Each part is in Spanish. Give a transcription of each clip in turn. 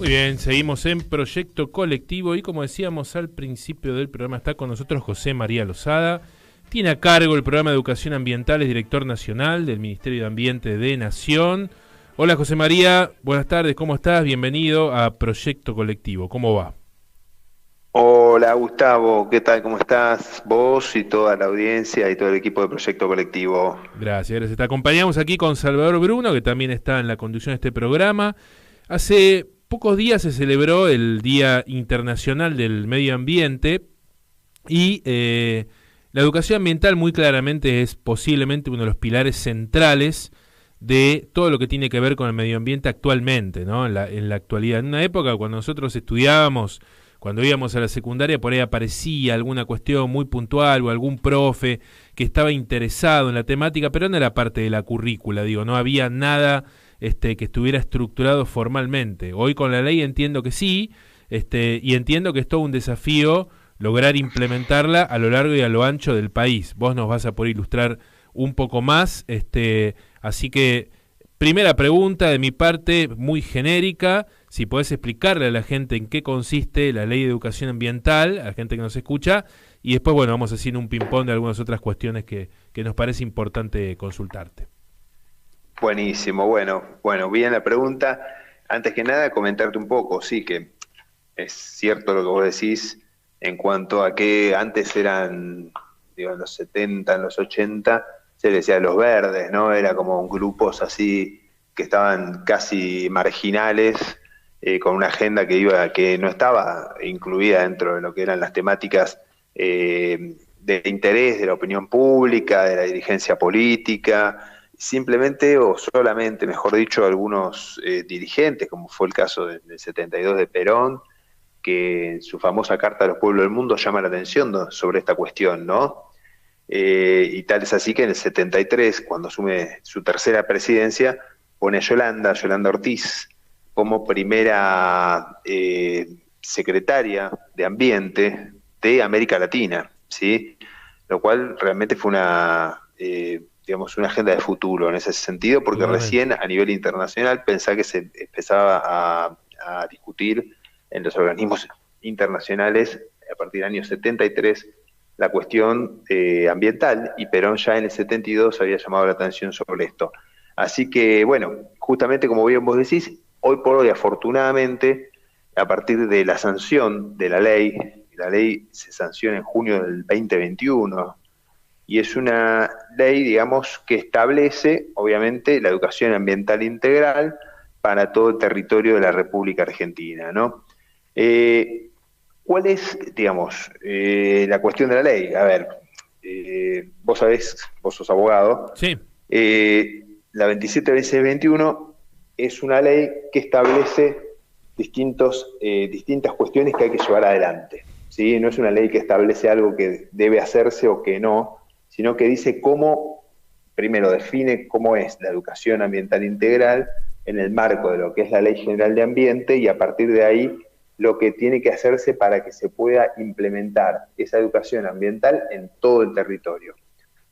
Muy bien, seguimos en Proyecto Colectivo y como decíamos al principio del programa está con nosotros José María Lozada. Tiene a cargo el programa de Educación Ambiental, es director nacional del Ministerio de Ambiente de Nación. Hola José María, buenas tardes, ¿cómo estás? Bienvenido a Proyecto Colectivo, ¿cómo va? Hola Gustavo, ¿qué tal? ¿Cómo estás? Vos y toda la audiencia y todo el equipo de Proyecto Colectivo. Gracias, gracias. Te acompañamos aquí con Salvador Bruno, que también está en la conducción de este programa. Hace pocos días se celebró el Día Internacional del Medio Ambiente y la educación ambiental muy claramente es posiblemente uno de los pilares centrales de todo lo que tiene que ver con el medio ambiente actualmente, ¿no? En la actualidad. En una época cuando nosotros estudiábamos, cuando íbamos a la secundaria, por ahí aparecía alguna cuestión muy puntual o algún profe que estaba interesado en la temática, pero no era parte de la currícula, digo, no había nada que estuviera estructurado formalmente. Hoy con la ley entiendo que sí, y entiendo que es todo un desafío lograr implementarla a lo largo y a lo ancho del país. Vos nos vas a poder ilustrar un poco más, así que primera pregunta de mi parte, muy genérica, si podés explicarle a la gente en qué consiste la Ley de Educación Ambiental, a la gente que nos escucha, y después, bueno, vamos a hacer un ping-pong de algunas otras cuestiones que nos parece importante consultarte. Buenísimo, bueno, bien la pregunta. Antes que nada, comentarte un poco, sí que es cierto lo que vos decís en cuanto a que antes eran, digo, en los 70, en los 80, se les decía los verdes, ¿no? Era como grupos así que estaban casi marginales, con una agenda que no estaba incluida dentro de lo que eran las temáticas de interés de la opinión pública, de la dirigencia política, simplemente o solamente, mejor dicho, algunos dirigentes, como fue el caso del 72 de Perón, que en su famosa Carta a los Pueblos del Mundo llama la atención sobre esta cuestión, ¿no? Y tal es así que en el 73, cuando asume su tercera presidencia, pone a Yolanda Ortiz, como primera secretaria de Ambiente de América Latina, ¿sí? Lo cual realmente fue digamos, una agenda de futuro en ese sentido, porque Totalmente. recién a nivel internacional pensaba que se empezaba a discutir en los organismos internacionales a partir del año 73 la cuestión ambiental, y Perón ya en el 72 había llamado la atención sobre esto. Así que, bueno, justamente como bien vos decís, hoy por hoy, afortunadamente, a partir de la sanción de la ley se sanciona en junio del 2021, y es una ley, digamos, que establece, obviamente, la educación ambiental integral para todo el territorio de la República Argentina, ¿no? Eh, ¿Cuál es, digamos, la cuestión de la ley? A ver, vos sabés, vos sos abogado, Sí, la 27/2021 es una ley que establece distintas cuestiones que hay que llevar adelante, ¿sí? No es una ley que establece algo que debe hacerse o que no, sino que dice cómo, primero define cómo es la educación ambiental integral en el marco de lo que es la Ley General de Ambiente, y a partir de ahí lo que tiene que hacerse para que se pueda implementar esa educación ambiental en todo el territorio,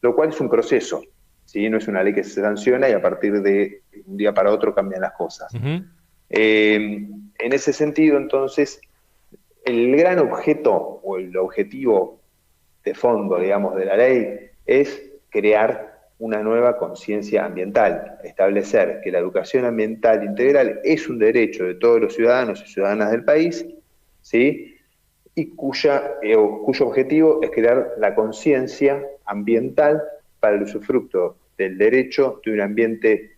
lo cual es un proceso, ¿sí? No es una ley que se sanciona y a partir de un día para otro cambian las cosas. ujú, En ese sentido, entonces, el gran objeto o el objetivo de fondo, digamos, de la ley es crear una nueva conciencia ambiental, establecer que la educación ambiental integral es un derecho de todos los ciudadanos y ciudadanas del país, ¿sí? Y cuyo objetivo es crear la conciencia ambiental para el usufructo del derecho de un ambiente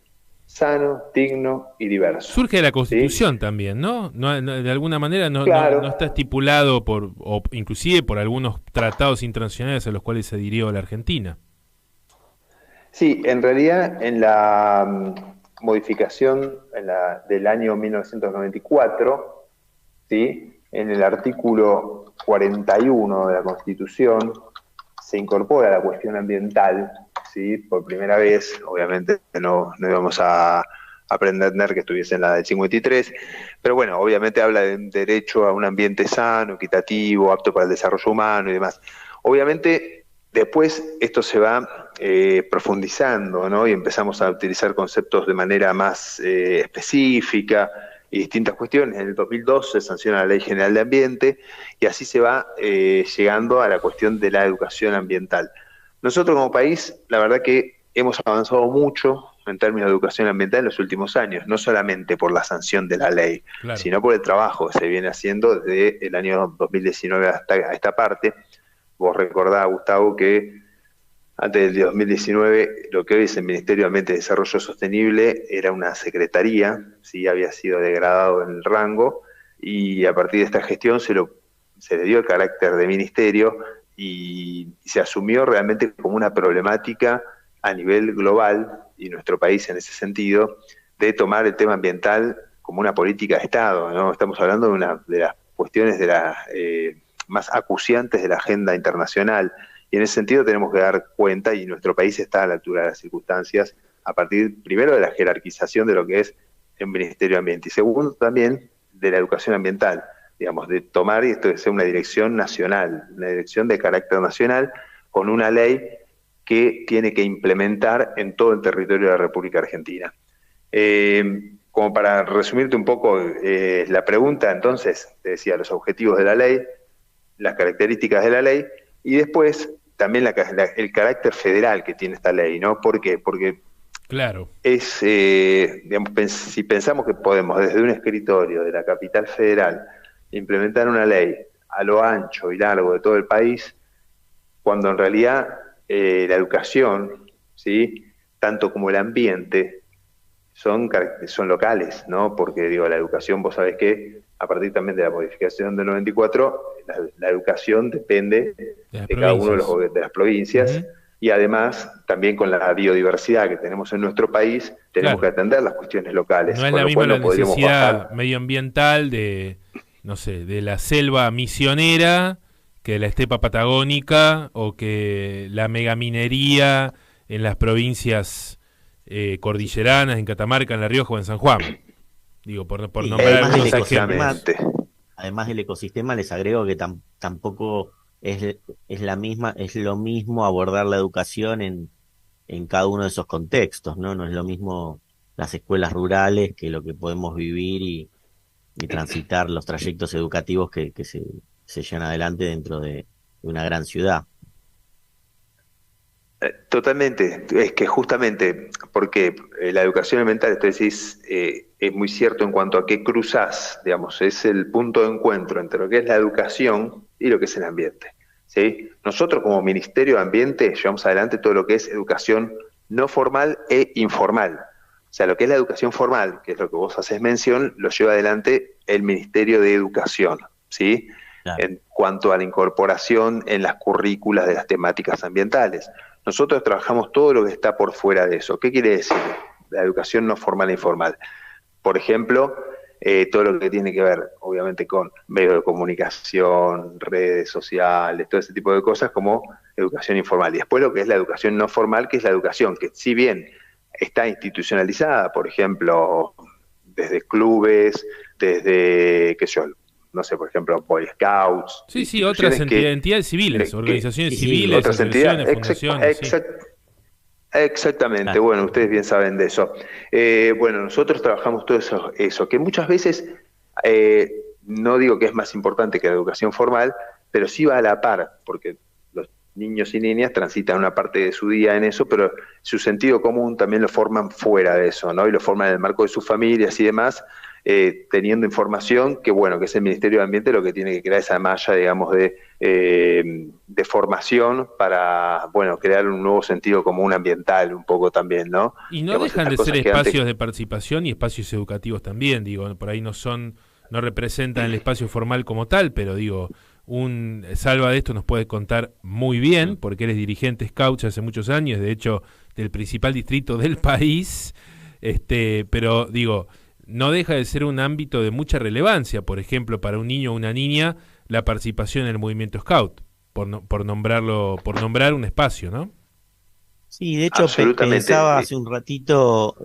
sano, digno y diverso, surge de la ¿sí? Constitución también, ¿no? De alguna manera no Claro, está estipulado o inclusive por algunos tratados internacionales a los cuales se adhirió la Argentina. sí, en realidad en la modificación del año 1994, ¿sí? En el artículo 41 de la Constitución se incorpora la cuestión ambiental, ¿sí? Por primera vez, obviamente no íbamos a pretender que estuviese en la del 53, pero bueno, obviamente habla de un derecho a un ambiente sano, equitativo, apto para el desarrollo humano y demás. Obviamente, después esto se va profundizando, ¿no? Y empezamos a utilizar conceptos de manera más específica, y distintas cuestiones. En el 2002 se sanciona la Ley General de Ambiente y así se va llegando a la cuestión de la educación ambiental. Nosotros como país, la verdad que hemos avanzado mucho en términos de educación ambiental en los últimos años, no solamente por la sanción de la ley, Claro. sino por el trabajo que se viene haciendo desde el año 2019 hasta esta parte. Vos recordás, Gustavo, que antes del 2019 lo que hoy es el Ministerio de Ambiente y Desarrollo Sostenible era una secretaría, ¿sí? Había sido degradado en el rango y a partir de esta gestión se le dio el carácter de ministerio y se asumió realmente como una problemática a nivel global, y nuestro país en ese sentido, de tomar el tema ambiental como una política de Estado, ¿no? Estamos hablando de una de las cuestiones más acuciantes de la agenda internacional, y en ese sentido tenemos que dar cuenta, y nuestro país está a la altura de las circunstancias, a partir primero de la jerarquización de lo que es el Ministerio de Ambiente, y segundo también de la educación ambiental, digamos, de tomar esto de ser una dirección nacional, una dirección de carácter nacional, con una ley que tiene que implementar en todo el territorio de la República Argentina. Como para resumirte un poco la pregunta, entonces, te decía los objetivos de la ley, las características de la ley, y después también el carácter federal que tiene esta ley, ¿no? ¿Por qué? Porque Claro. es, digamos, si pensamos que podemos desde un escritorio de la capital federal implementar una ley a lo ancho y largo de todo el país, cuando en realidad la educación, ¿sí?, tanto como el ambiente, son locales, ¿no? Porque digo, la educación, vos sabés que a partir también de la modificación del 94, la educación depende de cada uno de las provincias, Uh-huh. y además también con la biodiversidad que tenemos en nuestro país, tenemos que atender las cuestiones locales, No es con la lo misma cual la no podríamos necesidad bajar. medioambiental de, no sé, de la selva misionera que la estepa patagónica o que la megaminería en las provincias cordilleranas, en Catamarca, en La Rioja o en San Juan. Digo, por Y nombrar además del algunos ecosistema, ejemplos. Exactamente. además del ecosistema, les agrego que tampoco es la misma, es lo mismo abordar la educación en cada uno de esos contextos, ¿no? No es lo mismo las escuelas rurales que lo que podemos vivir y transitar los trayectos educativos que se llevan adelante dentro de una gran ciudad. Totalmente, es que justamente porque la educación ambiental, esto decís, es muy cierto en cuanto a qué cruzás, digamos, es el punto de encuentro entre lo que es la educación y lo que es el ambiente, ¿sí? Nosotros como Ministerio de Ambiente llevamos adelante todo lo que es educación no formal e informal. O sea, lo que es la educación formal, que es lo que vos haces mención, lo lleva adelante el Ministerio de Educación, ¿sí? Claro. En cuanto a la incorporación en las currículas de las temáticas ambientales. Nosotros trabajamos todo lo que está por fuera de eso. ¿Qué quiere decir? La educación no formal e informal. Por ejemplo, todo lo que tiene que ver, obviamente, con medios de comunicación, redes sociales, todo ese tipo de cosas como educación informal. Y después lo que es la educación no formal, que es la educación que, si bien está institucionalizada, por ejemplo, desde clubes, desde, qué sé yo, no sé, por ejemplo, Boy Scouts, Sí, sí, otras instituciones entidades civiles, organizaciones Sí, sí, civiles, otras entidades, asociaciones, fundaciones, sí. exactamente, claro. bueno, ustedes bien saben de eso. Bueno, nosotros trabajamos todo eso, que muchas veces, no digo que es más importante que la educación formal, pero sí va a la par, porque los niños y niñas transitan una parte de su día en eso, pero su sentido común también lo forman fuera de eso, ¿no? Y lo forman en el marco de sus familias y demás, teniendo información que, bueno, que es el Ministerio de Ambiente lo que tiene que crear esa malla, digamos, de formación para, bueno, crear un nuevo sentido común ambiental un poco también, ¿no? Y no Digamos, dejan estas de ser cosas que antes... espacios de participación y espacios educativos también, digo, por ahí no representan el espacio formal como tal, pero digo, un Salva de esto nos puede contar muy bien, porque él es dirigente Scout hace muchos años, de hecho, del principal distrito del país, pero digo, no deja de ser un ámbito de mucha relevancia, por ejemplo, para un niño o una niña, la participación en el movimiento Scout, por nombrar un espacio, ¿no? Sí, de hecho pensaba Absolutamente. hace un ratito,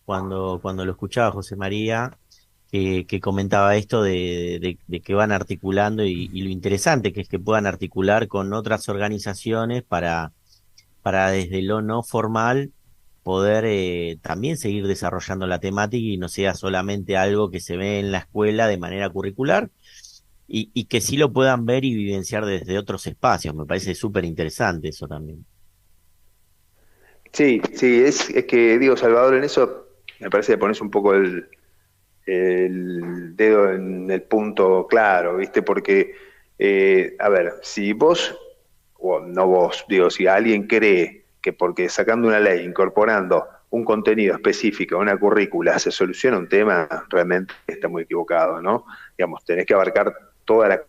cuando lo escuchaba José María, que comentaba esto de que van articulando y lo interesante que es que puedan articular con otras organizaciones para desde lo no formal poder también seguir desarrollando la temática y no sea solamente algo que se ve en la escuela de manera curricular y que sí lo puedan ver y vivenciar desde otros espacios. Me parece súper interesante eso también. Sí, sí, es que, digo, Salvador, en eso me parece que pones un poco el dedo en el punto claro, ¿viste? Porque, a ver, si vos, o no vos, digo, si alguien cree que porque sacando una ley, incorporando un contenido específico a una currícula se soluciona un tema, realmente está muy equivocado, ¿no? Digamos, tenés que abarcar toda la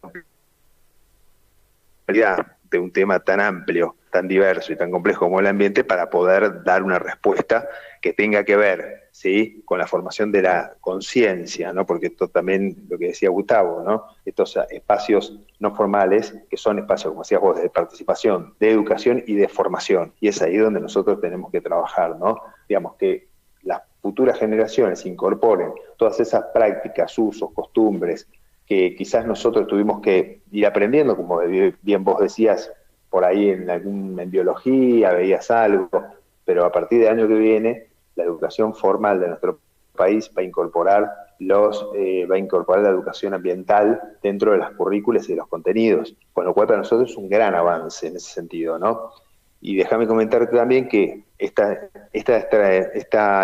de un tema tan amplio, tan diverso y tan complejo como el ambiente para poder dar una respuesta que tenga que ver, ¿sí?, con la formación de la conciencia, ¿no? Porque esto también, lo que decía Gustavo, ¿no? Estos espacios no formales, que son espacios, como decías vos, de participación, de educación y de formación. Y es ahí donde nosotros tenemos que trabajar, ¿no? Digamos que las futuras generaciones incorporen todas esas prácticas, usos, costumbres, que quizás nosotros tuvimos que ir aprendiendo, como bien vos decías, por ahí en biología veías algo, pero a partir del año que viene, la educación formal de nuestro país va a incorporar la educación ambiental dentro de las currículas y de los contenidos, con lo cual para nosotros es un gran avance en ese sentido, ¿no? Y déjame comentarte también que esta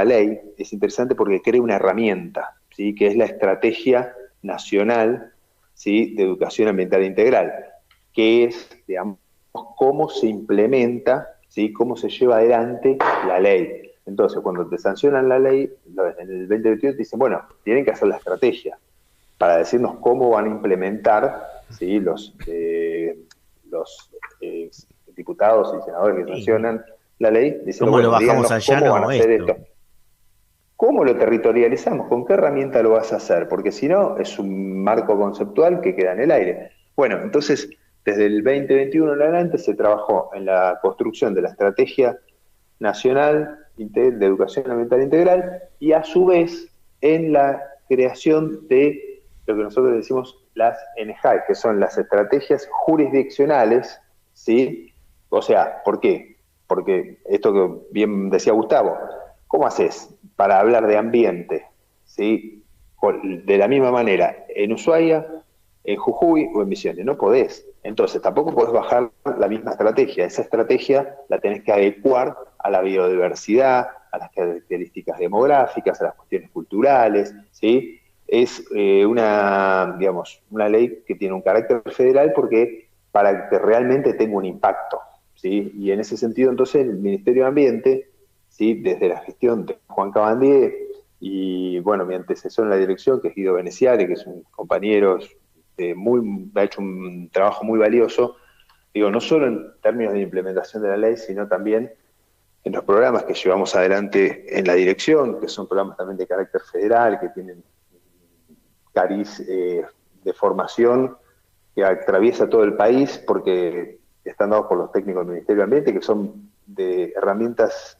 ley es interesante porque crea una herramienta, ¿sí?, que es la estrategia nacional, ¿sí?, de educación ambiental integral, que es, digamos, cómo se implementa, ¿sí?, cómo se lleva adelante la ley. Entonces, cuando te sancionan la ley, en el 2021 te dicen, bueno, tienen que hacer la estrategia para decirnos cómo van a implementar, ¿sí?, los diputados y senadores que Sí. sancionan la ley, diciendo, ¿Cómo lo bueno, bajamos díganos al cómo van a llano hacer esto? esto. ¿Cómo lo territorializamos? ¿Con qué herramienta lo vas a hacer? Porque si no, es un marco conceptual que queda en el aire. Bueno, entonces, desde el 2021 en adelante se trabajó en la construcción de la Estrategia Nacional de Educación Ambiental Integral y a su vez en la creación de lo que nosotros decimos las NJAI, que son las estrategias jurisdiccionales, ¿sí? O sea, ¿por qué? Porque esto que bien decía Gustavo, ¿cómo haces para hablar de ambiente, ¿sí?, de la misma manera en Ushuaia, en Jujuy o en Misiones? No podés. Entonces, tampoco podés bajar la misma estrategia. Esa estrategia la tenés que adecuar a la biodiversidad, a las características demográficas, a las cuestiones culturales, ¿sí? Es digamos, una ley que tiene un carácter federal porque para que realmente tenga un impacto, ¿sí? Y en ese sentido, entonces, el Ministerio de Ambiente, ¿sí?, desde la gestión de Juan Cabandier y, bueno, mi antecesor en la dirección, que es Guido Veneciari, que es un compañero, ha hecho un trabajo muy valioso, digo, no solo en términos de implementación de la ley, sino también en los programas que llevamos adelante en la dirección, que son programas también de carácter federal, que tienen cariz de formación que atraviesa todo el país, porque están dados por los técnicos del Ministerio de Ambiente, que son de herramientas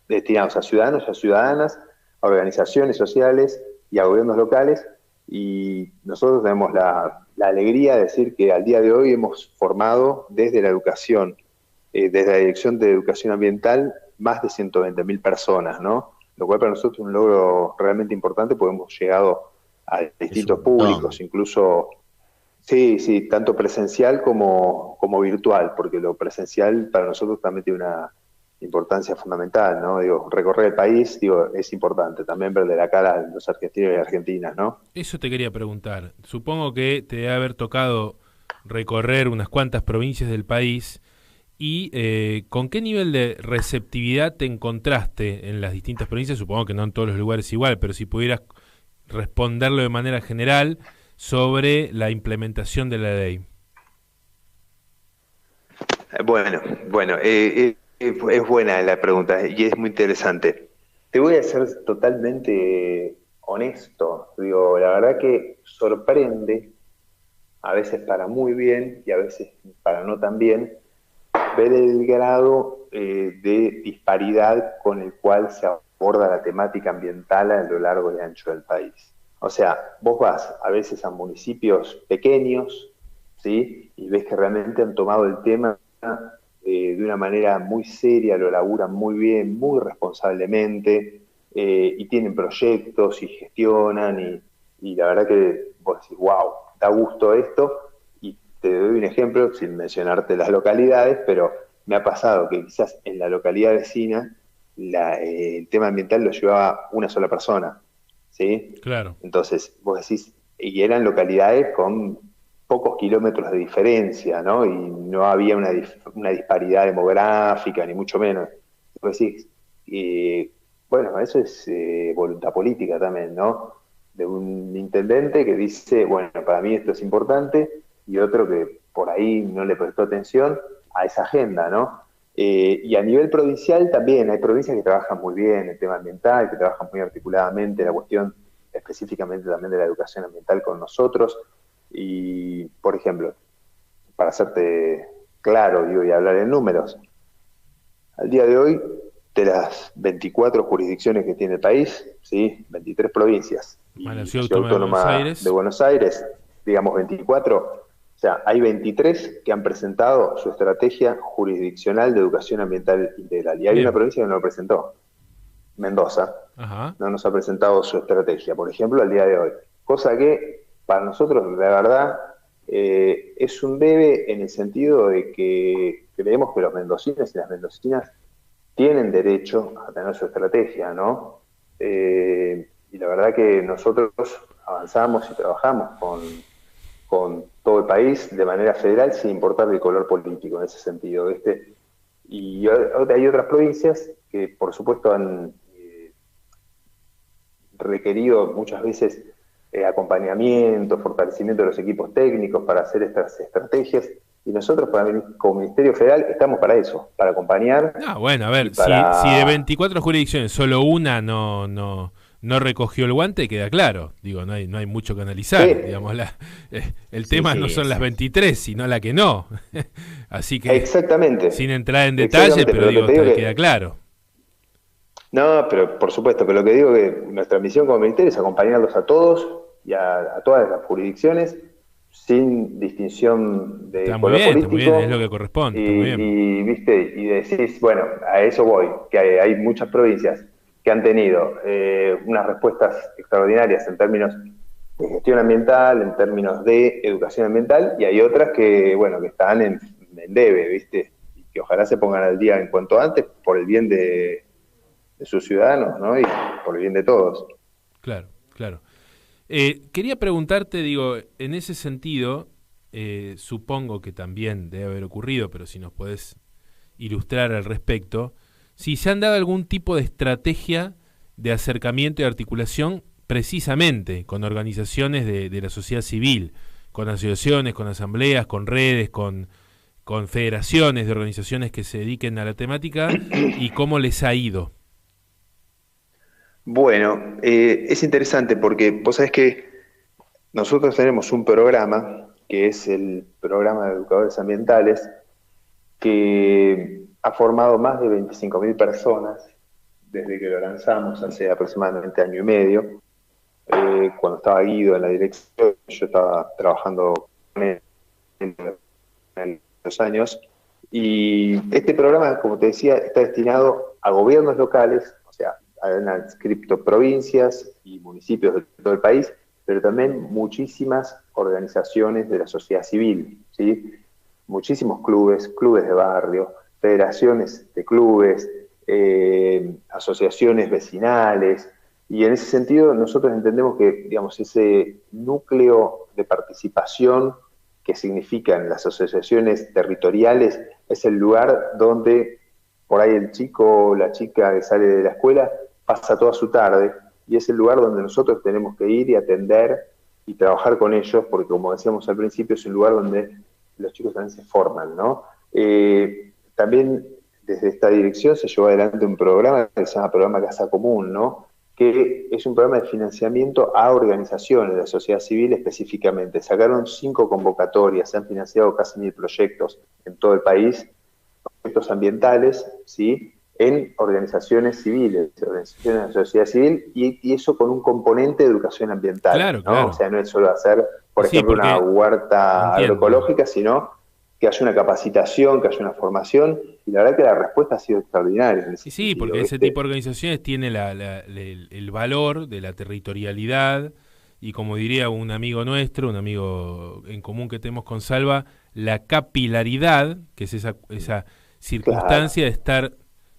destinadas a ciudadanos y a ciudadanas, a organizaciones sociales y a gobiernos locales, y nosotros tenemos la alegría de decir que al día de hoy hemos formado desde la educación, desde la Dirección de Educación Ambiental, más de 120.000 personas, ¿no? Lo cual para nosotros es un logro realmente importante, porque hemos llegado a Es un distintos montón. públicos, incluso, sí, sí, tanto presencial como virtual, porque lo presencial para nosotros también tiene una importancia fundamental, ¿no? Digo, recorrer el país, digo, es importante, también verle la cara a los argentinos y argentinas, ¿no? Eso te quería preguntar. Supongo que te debe haber tocado recorrer unas cuantas provincias del país y ¿con qué nivel de receptividad te encontraste en las distintas provincias? Supongo que no en todos los lugares igual, pero si pudieras responderlo de manera general sobre la implementación de la ley. Bueno, es buena la pregunta y es muy interesante. Te voy a ser totalmente honesto. Digo, la verdad que sorprende, a veces para muy bien y a veces para no tan bien, ver el grado de disparidad con el cual se aborda la temática ambiental a lo largo y ancho del país. O sea, vos vas a veces a municipios pequeños, ¿sí?, y ves que realmente han tomado el tema de una manera muy seria, lo laburan muy bien, muy responsablemente, y tienen proyectos y gestionan, y la verdad que vos decís, wow, da gusto esto. Y te doy un ejemplo, sin mencionarte las localidades, pero me ha pasado que quizás en la localidad vecina el tema ambiental lo llevaba una sola persona, ¿sí? Claro. Entonces, vos decís, y eran localidades con pocos kilómetros de diferencia, ¿no? Y no había una disparidad demográfica, ni mucho menos. Vos decís, bueno, eso es voluntad política también, ¿no? De un intendente que dice, bueno, para mí esto es importante, y otro que por ahí no le prestó atención a esa agenda, ¿no? Y a nivel provincial también hay provincias que trabajan muy bien el tema ambiental, que trabajan muy articuladamente la cuestión específicamente también de la educación ambiental con nosotros. Y, por ejemplo, para hacerte claro, digo, y hablar en números, al día de hoy, de las 24 jurisdicciones que tiene el país, ¿sí? 23 provincias A la y la Ciudad Ciudad Autónoma de Buenos Autónoma de Aires. Buenos Aires, digamos 24, o sea, hay 23 que han presentado su estrategia jurisdiccional de educación ambiental integral. Y hay una Bien. provincia que no lo presentó, Mendoza, Ajá. no nos ha presentado su estrategia, por ejemplo, al día de hoy. Cosa que para nosotros, la verdad, es un debe en el sentido de que creemos que los mendocinos y las mendocinas tienen derecho a tener su estrategia, ¿no? Y la verdad que nosotros avanzamos y trabajamos con todo el país de manera federal sin importar el color político en ese sentido, ¿viste? Y hay otras provincias que por supuesto han requerido muchas veces acompañamiento, fortalecimiento de los equipos técnicos para hacer estas estrategias, y nosotros como Ministerio Federal estamos para eso, para acompañar Ah, bueno, a y ver, si de para... 24 jurisdicciones solo una no recogió el guante, queda claro. Digo, no hay mucho que analizar. Sí, Digamos, el Sí, tema no sí, son las 23, sino la que no. Así que, sin exactamente, entrar en detalle, exactamente, pero pero lo que digo, te digo queda que... claro. No, pero por supuesto, pero lo que digo es que nuestra misión como ministerio es acompañarlos a todos y a todas las jurisdicciones sin distinción de Está muy color bien, está muy bien, es lo que político corresponde, está muy bien. viste y decís, bueno, a eso voy, que hay muchas provincias que han tenido unas respuestas extraordinarias en términos de gestión ambiental, en términos de educación ambiental, y hay otras que, bueno, que están en debe, viste, y que ojalá se pongan al día en cuanto antes por el bien de sus ciudadanos, ¿no? Y por el bien de todos. Claro, claro. Quería preguntarte, digo, en ese sentido, supongo que también debe haber ocurrido, pero si nos podés ilustrar al respecto, si se han dado algún tipo de estrategia de acercamiento y articulación precisamente con organizaciones de la sociedad civil, con asociaciones, con asambleas, con redes, con federaciones de organizaciones que se dediquen a la temática, y cómo les ha ido. Bueno, es interesante porque vos sabés que nosotros tenemos un programa, que es el programa de educadores ambientales, que ha formado más de 25.000 personas desde que lo lanzamos hace aproximadamente año y medio. Cuando estaba Guido en la dirección, yo estaba trabajando con él en los años. Y este programa, como te decía, está destinado a gobiernos locales, o sea, han adscrito provincias y municipios de todo el país, pero también muchísimas organizaciones de la sociedad civil, ¿sí? Muchísimos clubes, clubes de barrio, federaciones de clubes, asociaciones vecinales, y en ese sentido nosotros entendemos que, digamos, ese núcleo de participación que significan las asociaciones territoriales es el lugar donde por ahí el chico o la chica que sale de la escuela pasa toda su tarde, y es el lugar donde nosotros tenemos que ir y atender y trabajar con ellos, porque como decíamos al principio, es un lugar donde los chicos también se forman, ¿no? También desde esta dirección se llevó adelante un programa que se llama Programa Casa Común, ¿no? Que es un programa de financiamiento a organizaciones de la sociedad civil específicamente. Sacaron 5 convocatorias, se han financiado casi 1.000 proyectos en todo el país, proyectos ambientales, ¿sí? En organizaciones civiles, organizaciones de la sociedad civil, y eso con un componente de educación ambiental, Claro, ¿no? O claro. sea, no es solo hacer, por Sí, ejemplo, una porque huerta entiendo. agroecológica, sino que haya una capacitación, que haya una formación, y la verdad que la respuesta ha sido extraordinaria en ese Y sí, sentido, porque ese ¿viste? tipo de organizaciones tiene el valor de la territorialidad y, como diría un amigo nuestro, un amigo en común que tenemos con Salva, la capilaridad, que es esa Claro. circunstancia de estar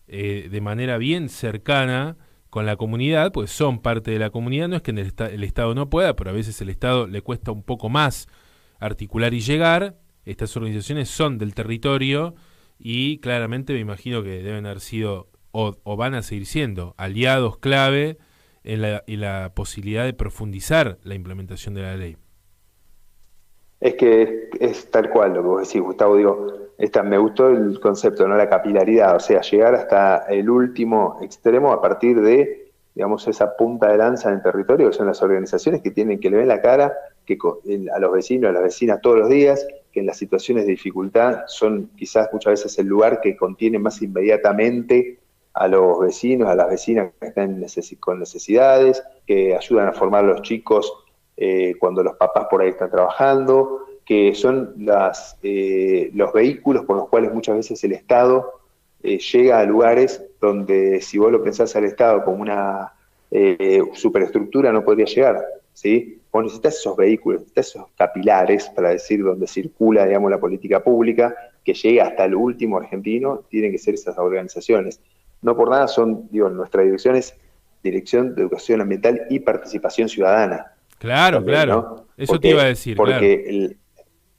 de manera bien cercana con la comunidad, pues son parte de la comunidad. No es que el Estado no pueda, pero a veces el Estado le cuesta un poco más articular y llegar. Estas organizaciones son del territorio y claramente me imagino que deben haber sido o van a seguir siendo aliados clave en la posibilidad de profundizar la implementación de la ley. Es que es tal cual lo que vos decís, Gustavo. Digo, me gustó el concepto, ¿no? La capilaridad, o sea, llegar hasta el último extremo a partir de, digamos, esa punta de lanza en el territorio, que son las organizaciones que tienen que le ven la cara a los vecinos, a las vecinas todos los días, que en las situaciones de dificultad son quizás muchas veces el lugar que contiene más inmediatamente a los vecinos, a las vecinas que están con necesidades, que ayudan a formar a los chicos cuando los papás por ahí están trabajando, que son los vehículos por los cuales muchas veces el Estado llega a lugares donde, si vos lo pensás al Estado como una superestructura, no podría llegar, ¿sí? Vos necesitas esos vehículos, necesitas esos capilares, para decir, donde circula, digamos, la política pública, que llegue hasta el último argentino, tienen que ser esas organizaciones. No por nada son, digo, nuestra dirección es Dirección de Educación Ambiental y Participación Ciudadana, Claro, también, claro. ¿no? Eso te iba a decir, claro.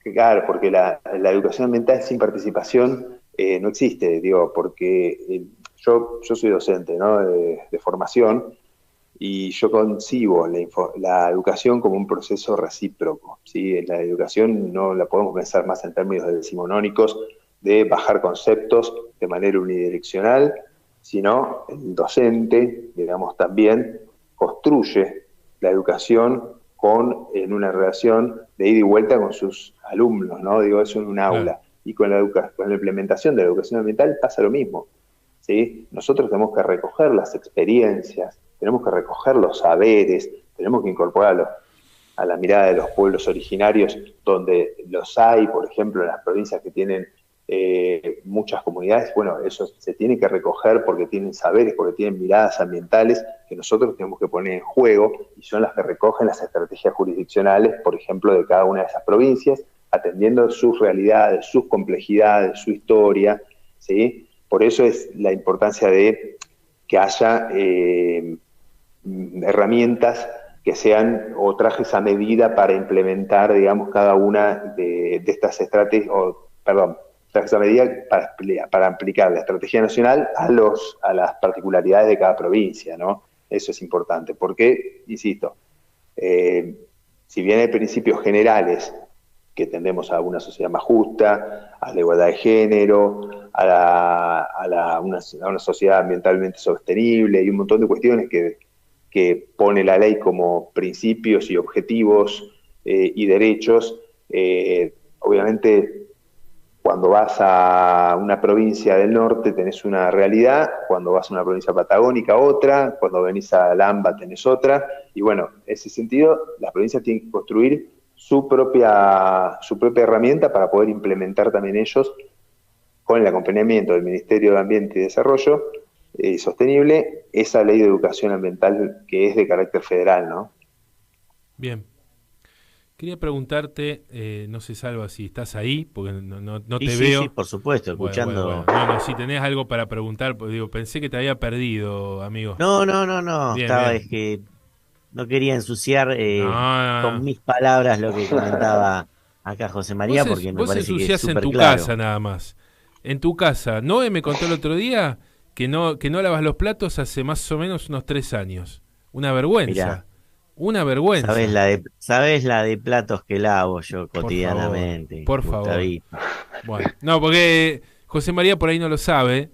Claro, porque la educación ambiental sin participación no existe, digo, porque yo soy docente, ¿no? De formación, y yo concibo la educación como un proceso recíproco, ¿sí? La educación no la podemos pensar más en términos decimonónicos de bajar conceptos de manera unidireccional, sino el docente, digamos, también construye la educación en una relación de ida y vuelta con sus alumnos, ¿no? Digo, eso en un Claro. aula. Y con la implementación de la educación ambiental pasa lo mismo, ¿sí? Nosotros tenemos que recoger las experiencias, tenemos que recoger los saberes, tenemos que incorporarlos a la mirada de los pueblos originarios, donde los hay, por ejemplo, en las provincias que tienen muchas comunidades. Bueno, eso se tiene que recoger porque tienen saberes, porque tienen miradas ambientales que nosotros tenemos que poner en juego, y son las que recogen las estrategias jurisdiccionales, por ejemplo, de cada una de esas provincias, atendiendo sus realidades, sus complejidades, su historia, ¿sí? Por eso es la importancia de que haya herramientas que sean o trajes a medida para implementar, digamos, cada una de estas estrategias, trajes a medida para aplicar la estrategia nacional a las particularidades de cada provincia, ¿no? Eso es importante, porque, insisto, si bien hay principios generales que tendemos a una sociedad más justa, a la igualdad de género, a una sociedad ambientalmente sostenible, y un montón de cuestiones que pone la ley como principios y objetivos y derechos. Obviamente, cuando vas a una provincia del norte tenés una realidad, cuando vas a una provincia patagónica otra, cuando venís a Lamba tenés otra, y bueno, en ese sentido las provincias tienen que construir su propia herramienta para poder implementar también ellos, con el acompañamiento del Ministerio de Ambiente y Desarrollo Sostenible, esa ley de educación ambiental que es de carácter federal, ¿no? Bien. Quería preguntarte, no sé, Salva, si estás ahí, porque no Sí, te sí, veo. sí, por supuesto, Bueno. escuchando. No, si tenés algo para preguntar, pues digo, pensé que te había perdido, amigo. No, no, no, no, Bien, estaba, bien. es que no quería ensuciar No, con no. mis palabras lo que comentaba acá José María, porque me Vos parece que es ensuciás en súper tu claro. casa nada más. En tu casa. Noé me contó el otro día que no lavas los platos hace más o menos unos 3 años. Una Mirá, vergüenza. Una vergüenza. sabés la de platos que lavo yo Por favor. cotidianamente, Por favor. Gustavito. Bueno, no, porque José María por ahí no lo sabe.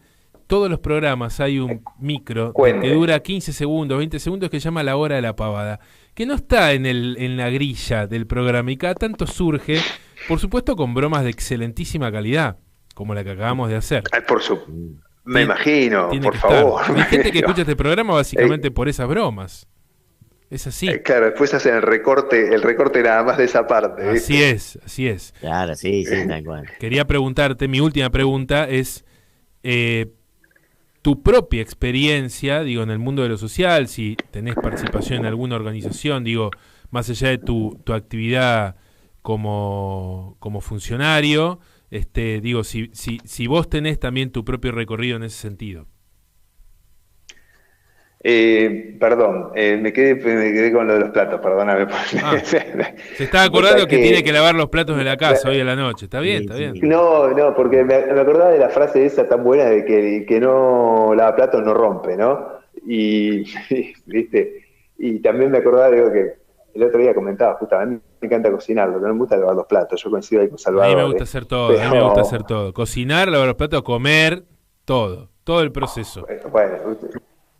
Todos los programas hay un micro que Cuente. dura 15 segundos, 20 segundos, que se llama La Hora de la Pavada, que no está en la grilla del programa, y cada tanto surge, por supuesto con bromas de excelentísima calidad, como la que acabamos de hacer. Ay, Mm. me imagino, Tiene por que estar. favor. Hay gente que escucha este programa Eh, básicamente por esas bromas. Es así. Claro, después hacen el recorte nada más de esa parte, Así ¿viste? es, así es. Claro, sí, sí, tal cual. Quería preguntarte, mi última pregunta es, eh, tu propia experiencia, digo, en el mundo de lo social, si tenés participación en alguna organización, digo, más allá de tu actividad como funcionario, digo, si vos tenés también tu propio recorrido en ese sentido. Perdón, me quedé con lo de los platos, perdóname. Ah, se está Vos sabés acordando que tiene que lavar los platos de la casa hoy a la noche. Está bien, Sí, está bien. sí. No, no, porque me acordaba de la frase esa tan buena de que el que no lava platos no rompe, ¿no? Y, ¿viste? Y también me acordaba, digo, que el otro día comentaba, justo, a mí me encanta cocinar, lo que no me gusta es lavar los platos, yo coincido ahí con A mí me Salvador, gusta ¿eh? hacer todo, a mí me gusta hacer Pero, todo. Cocinar, lavar los platos, comer, todo el proceso. bueno,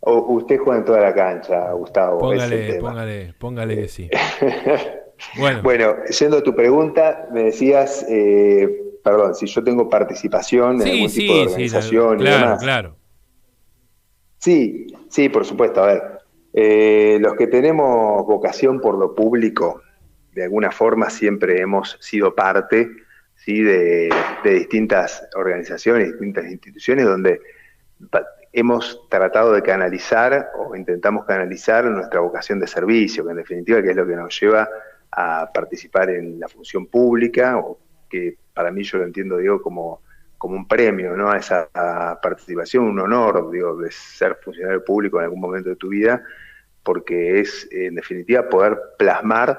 usted juega en toda la cancha, Gustavo, ese es el Póngale, tema. póngale, póngale que Eh, sí. Bueno, Bueno, yendo a tu pregunta, me decías, perdón, si yo tengo participación en sí, algún tipo de sí, sí, organización y claro, demás. claro. Sí, sí, por supuesto. A ver, los que tenemos vocación por lo público, de alguna forma siempre hemos sido parte, ¿sí? de distintas organizaciones, distintas instituciones donde hemos tratado de canalizar o intentamos canalizar nuestra vocación de servicio, que en definitiva que es lo que nos lleva a participar en la función pública, o que para mí yo lo entiendo, digo, como un premio, ¿no? A esa participación, un honor, digo, de ser funcionario público en algún momento de tu vida, porque es, en definitiva, poder plasmar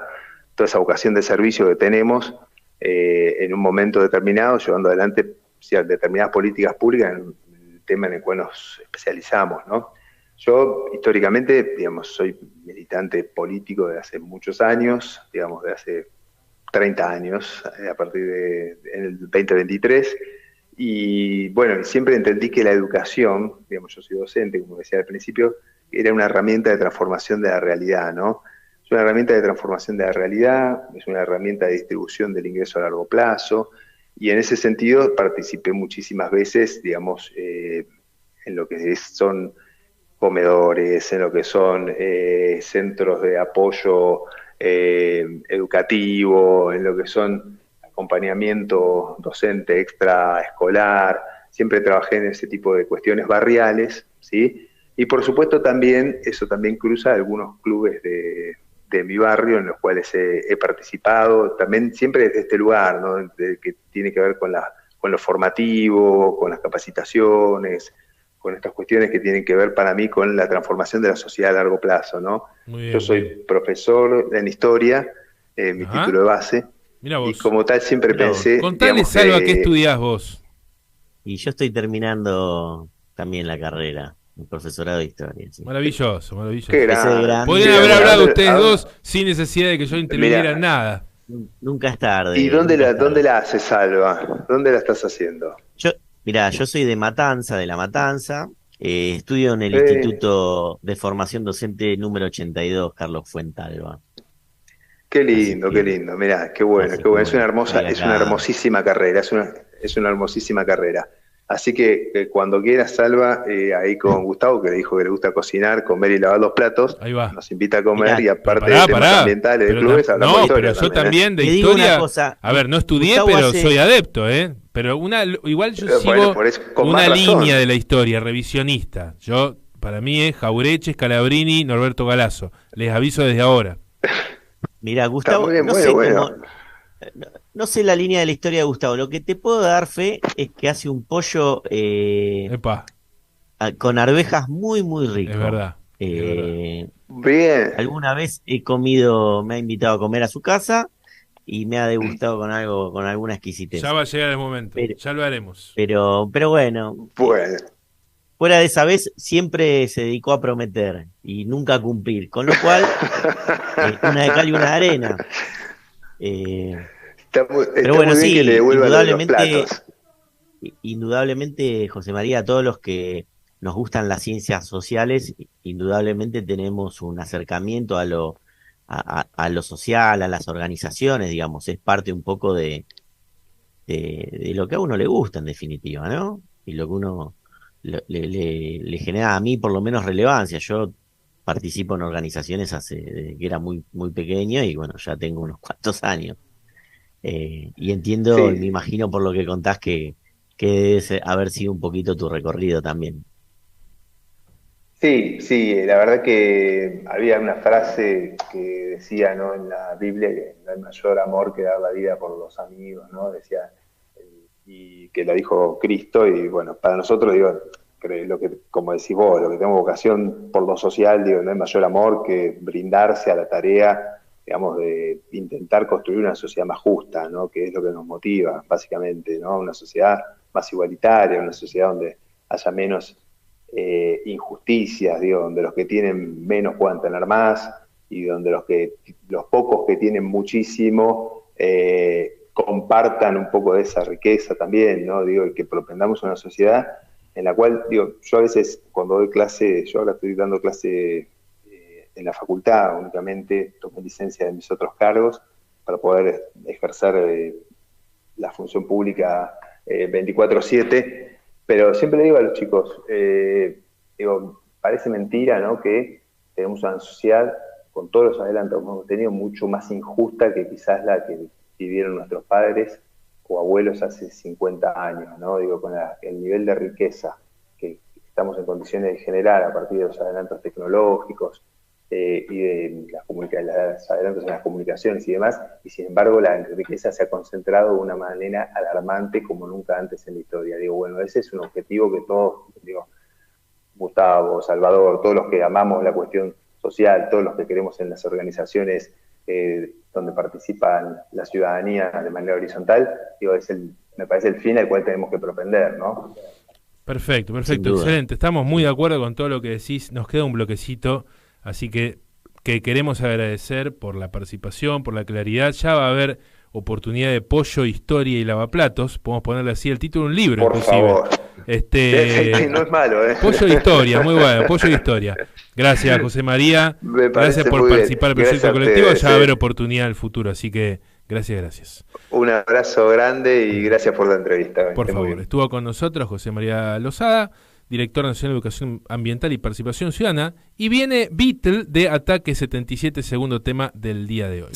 toda esa vocación de servicio que tenemos en un momento determinado, llevando adelante determinadas políticas públicas en el tema en el cual nos especializamos, ¿no? Yo, históricamente, digamos, soy militante político de hace muchos años, digamos, de hace 30 años, a partir en el 2023, y bueno, siempre entendí que la educación, digamos, yo soy docente, como decía al principio, era una herramienta de transformación de la realidad, ¿no? Es una herramienta de transformación de la realidad, es una herramienta de distribución del ingreso a largo plazo, y en ese sentido participé muchísimas veces, digamos, en lo que son comedores, en lo que son centros de apoyo educativo, en lo que son acompañamiento docente extraescolar. Siempre trabajé en ese tipo de cuestiones barriales, ¿sí? Y por supuesto también, eso también cruza algunos clubes de mi barrio en los cuales he participado, también siempre desde este lugar, ¿no? Que tiene que ver con lo formativo, con las capacitaciones, con estas cuestiones que tienen que ver para mí con la transformación de la sociedad a largo plazo, ¿no? Muy Yo bien, muy bien. soy profesor en historia, mi Ajá, título de base, mira y vos. como tal siempre Mira vos. pensé, Contale, digamos Salva, ¿qué que, estudiás vos? Y yo estoy terminando también la carrera, el profesorado de historia, sí. Maravilloso, qué maravilloso. Empecé de gran, Podrían qué grande haber gran, hablado y ustedes dos sin necesidad de que yo interviniera en mira, nada. nunca es ¿y tarde, nunca es dónde tarde. la haces, Salva? ¿Dónde la estás haciendo? Yo, mirá, yo soy de Matanza, de La Matanza, estudio en el Eh, Instituto de Formación Docente número 82, Carlos Fuentalba. Así qué que, lindo, mirá, así qué que bueno, bueno, estoy es una acá. hermosísima carrera, es una hermosísima carrera. Así que cuando quieras, Salva, ahí con Gustavo, que le dijo que le gusta cocinar, comer y lavar los platos, Ahí va. nos invita a comer y Mirá, Pero aparte de pará, temas pará. ambientales de Pero clubes, hablamos de no, pero historia yo también, ¿eh? también de te digo una historia. cosa, A ver, no estudié, Gustavo pero soy hace, adepto, ¿eh? Pero igual yo Bueno, sigo por eso, con más una línea razón. de la historia, revisionista. Yo, para mí es Jaureche, Scalabrini, Norberto Galazo. Les aviso desde ahora. mirá, Está muy Gustavo, bien, no bueno, sé bueno. cómo, no, no sé la línea de la historia de Gustavo, lo que te puedo dar fe es que hace un pollo Epa, con arvejas muy, muy es rico. verdad, es verdad. Eh, Bien. alguna vez he comido, me ha invitado a comer a su casa y me ha degustado con algo, con alguna Ya exquisitez. va a llegar el momento, Pero, ya lo haremos. pero bueno, Bueno, fuera de esa vez siempre se dedicó a prometer y nunca a cumplir, con lo cual, una de cal y una de arena. Eh, pero está bueno, muy bien que le sí, devuelva lo de los indudablemente, platos. indudablemente, José María, todos los que nos gustan las ciencias sociales, indudablemente tenemos un acercamiento a lo social, a las organizaciones, digamos, es parte un poco de lo que a uno le gusta, en definitiva, ¿no? Y lo que uno le genera a mí por lo menos relevancia. Yo participo en organizaciones desde que era muy, muy pequeño y bueno, ya tengo unos cuantos años. Y entiendo y me Sí, imagino por lo que contás que debe haber sido un poquito tu recorrido también. sí, sí, la verdad que había una frase que decía, ¿no? En la Biblia que no hay mayor amor que dar la vida por los amigos, ¿no? Decía, y que la dijo Cristo, y bueno, para nosotros, digo, lo que, como decís vos, lo que tenemos vocación por lo social, digo, no hay mayor amor que brindarse a la tarea, digamos, de intentar construir una sociedad más justa, ¿no? Que es lo que nos motiva, básicamente, ¿no? Una sociedad más igualitaria, una sociedad donde haya menos injusticias, digo, donde los que tienen menos puedan tener más y donde los pocos que tienen muchísimo compartan un poco de esa riqueza también, ¿no? Digo, y que propendamos una sociedad en la cual, digo, yo a veces cuando doy clase, yo ahora estoy dando clase en la facultad únicamente, tomé licencia de mis otros cargos para poder ejercer la función pública 24/7, pero siempre le digo a los chicos, digo, parece mentira, ¿no? Que tenemos una sociedad con todos los adelantos que hemos tenido mucho más injusta que quizás la que vivieron nuestros padres o abuelos hace 50 años, ¿no? Digo, con el nivel de riqueza que estamos en condiciones de generar a partir de los adelantos tecnológicos y de los adelantos en las comunicaciones y demás, y sin embargo la riqueza se ha concentrado de una manera alarmante como nunca antes en la historia. Digo, bueno, ese es un objetivo que todos, digo, Gustavo, Salvador, todos los que amamos la cuestión social, todos los que queremos en las organizaciones donde participan la ciudadanía de manera horizontal, digo, me parece el fin al cual tenemos que propender, ¿no? Perfecto, Sin perfecto, duda. excelente. Estamos muy de acuerdo con todo lo que decís. Nos queda un bloquecito, así que queremos agradecer por la participación, por la claridad. Ya va a haber oportunidad de pollo, historia y lavaplatos. Podemos ponerle así el título de un libro, Por inclusive. favor. No es malo, ¿eh? Pollo de historia, muy bueno, pollo de historia. Gracias, José María. Me Gracias parece por muy bien. participar del Gracias proyecto a colectivo. ustedes. Ya va a haber oportunidad en el futuro, así que gracias, gracias. Un abrazo grande y gracias por la entrevista. Por Esté muy favor, bien. estuvo con nosotros José María Lozada, director nacional de Educación Ambiental y Participación Ciudadana, y viene Beatle de Ataque 77, segundo tema del día de hoy.